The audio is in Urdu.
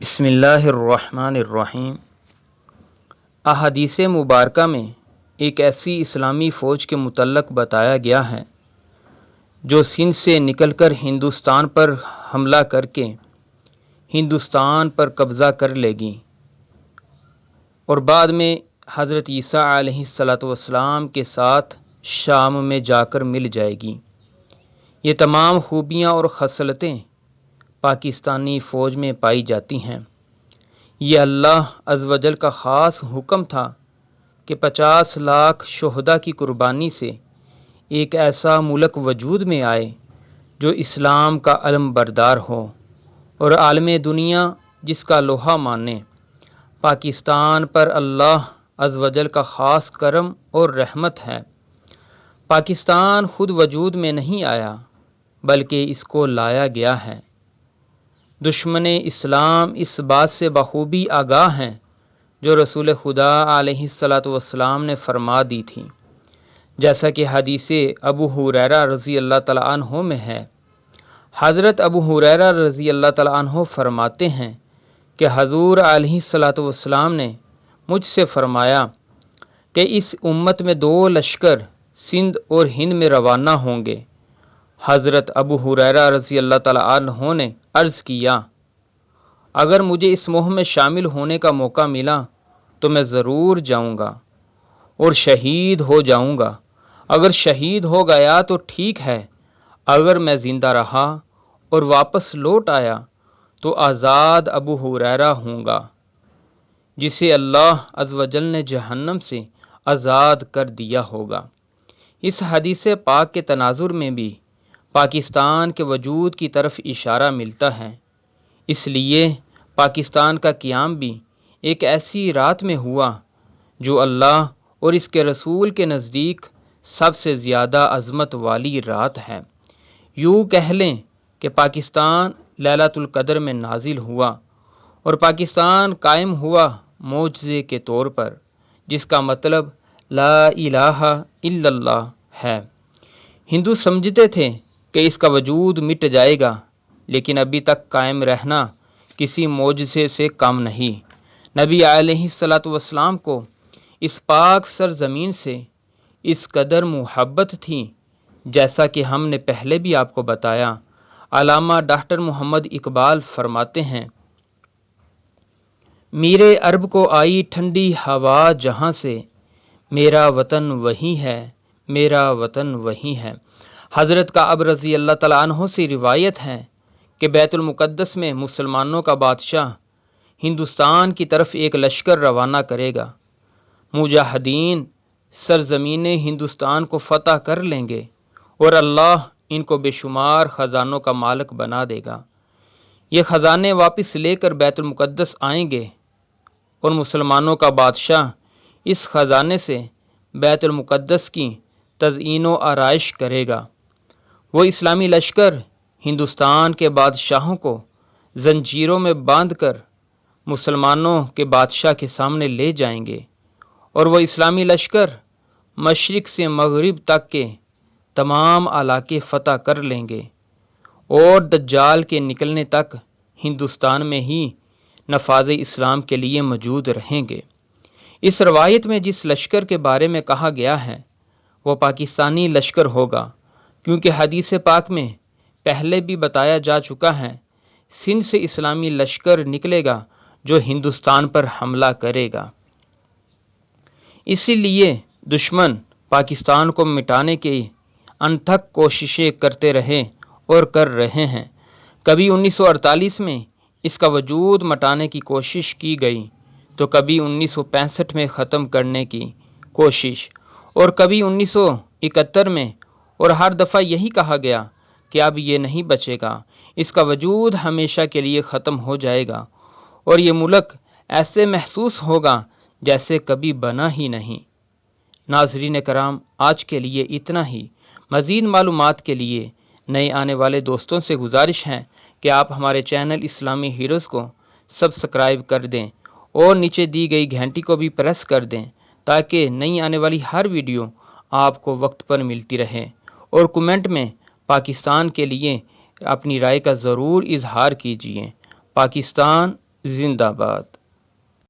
بسم اللہ الرحمن الرحیم۔ احادیث مبارکہ میں ایک ایسی اسلامی فوج کے متعلق بتایا گیا ہے جو سندھ سے نکل کر ہندوستان پر حملہ کر کے ہندوستان پر قبضہ کر لے گی اور بعد میں حضرت عیسیٰ علیہ السلام کے ساتھ شام میں جا کر مل جائے گی۔ یہ تمام خوبیاں اور خصلتیں پاکستانی فوج میں پائی جاتی ہیں۔ یہ اللہ عز و جل کا خاص حکم تھا کہ 50 لاکھ شہداء کی قربانی سے ایک ایسا ملک وجود میں آئے جو اسلام کا علم بردار ہو اور عالم دنیا جس کا لوہا مانے۔ پاکستان پر اللہ عز و جل کا خاص کرم اور رحمت ہے۔ پاکستان خود وجود میں نہیں آیا بلکہ اس کو لایا گیا ہے۔ دشمن اسلام اس بات سے بخوبی آگاہ ہیں جو رسول خدا علیہ السلام نے فرما دی تھی، جیسا کہ حدیث ابو ہریرہ رضی اللہ تعالیٰ عنہ میں ہے۔ حضرت ابو ہریرہ رضی اللہ تعالیٰ عنہ فرماتے ہیں کہ حضور علیہ السلام نے مجھ سے فرمایا کہ اس امت میں 2 لشکر سندھ اور ہند میں روانہ ہوں گے۔ حضرت ابو ہریرہ رضی اللہ تعالیٰ عنہ نے عرض کیا، اگر مجھے اس مہم میں شامل ہونے کا موقع ملا تو میں ضرور جاؤں گا اور شہید ہو جاؤں گا۔ اگر شہید ہو گیا تو ٹھیک ہے، اگر میں زندہ رہا اور واپس لوٹ آیا تو آزاد ابو ہریرہ ہوں گا جسے اللہ عز و جل نے جہنم سے آزاد کر دیا ہوگا۔ اس حدیث پاک کے تناظر میں بھی پاکستان کے وجود کی طرف اشارہ ملتا ہے۔ اس لیے پاکستان کا قیام بھی ایک ایسی رات میں ہوا جو اللہ اور اس کے رسول کے نزدیک سب سے زیادہ عظمت والی رات ہے۔ یوں کہہ لیں کہ پاکستان لیلۃ القدر میں نازل ہوا اور پاکستان قائم ہوا معجزے کے طور پر، جس کا مطلب لا الہ الا اللہ ہے۔ ہندو سمجھتے تھے کہ اس کا وجود مٹ جائے گا، لیکن ابھی تک قائم رہنا کسی معجزے سے کم نہیں۔ نبی علیہ السلام کو اس پاک سرزمین سے اس قدر محبت تھی، جیسا کہ ہم نے پہلے بھی آپ کو بتایا۔ علامہ ڈاکٹر محمد اقبال فرماتے ہیں، میرے عرب کو آئی ٹھنڈی ہوا جہاں سے، میرا وطن وہی ہے، میرا وطن وہی ہے۔ حضرت کعب رضی اللہ تعالیٰ عنہ سے روایت ہے کہ بیت المقدس میں مسلمانوں کا بادشاہ ہندوستان کی طرف ایک لشکر روانہ کرے گا۔ مجاہدین سرزمین ہندوستان کو فتح کر لیں گے اور اللہ ان کو بے شمار خزانوں کا مالک بنا دے گا۔ یہ خزانے واپس لے کر بیت المقدس آئیں گے اور مسلمانوں کا بادشاہ اس خزانے سے بیت المقدس کی تزئین و آرائش کرے گا۔ وہ اسلامی لشکر ہندوستان کے بادشاہوں کو زنجیروں میں باندھ کر مسلمانوں کے بادشاہ کے سامنے لے جائیں گے اور وہ اسلامی لشکر مشرق سے مغرب تک کے تمام علاقے فتح کر لیں گے اور دجال کے نکلنے تک ہندوستان میں ہی نفاذ اسلام کے لیے موجود رہیں گے۔ اس روایت میں جس لشکر کے بارے میں کہا گیا ہے وہ پاکستانی لشکر ہوگا، کیونکہ حدیث پاک میں پہلے بھی بتایا جا چکا ہے، سندھ سے اسلامی لشکر نکلے گا جو ہندوستان پر حملہ کرے گا۔ اسی لیے دشمن پاکستان کو مٹانے کی انتھک کوششیں کرتے رہے اور کر رہے ہیں۔ کبھی 1948 میں اس کا وجود مٹانے کی کوشش کی گئی تو کبھی 1965 میں ختم کرنے کی کوشش اور کبھی 1971 میں، اور ہر دفعہ یہی کہا گیا کہ اب یہ نہیں بچے گا، اس کا وجود ہمیشہ کے لیے ختم ہو جائے گا اور یہ ملک ایسے محسوس ہوگا جیسے کبھی بنا ہی نہیں۔ ناظرین کرام، آج کے لیے اتنا ہی۔ مزید معلومات کے لیے نئے آنے والے دوستوں سے گزارش ہے کہ آپ ہمارے چینل اسلامی ہیروز کو سبسکرائب کر دیں اور نیچے دی گئی گھنٹی کو بھی پریس کر دیں تاکہ نئی آنے والی ہر ویڈیو آپ کو وقت پر ملتی رہے، اور کمنٹ میں پاکستان کے لیے اپنی رائے کا ضرور اظہار کیجیے۔ پاکستان زندہ باد۔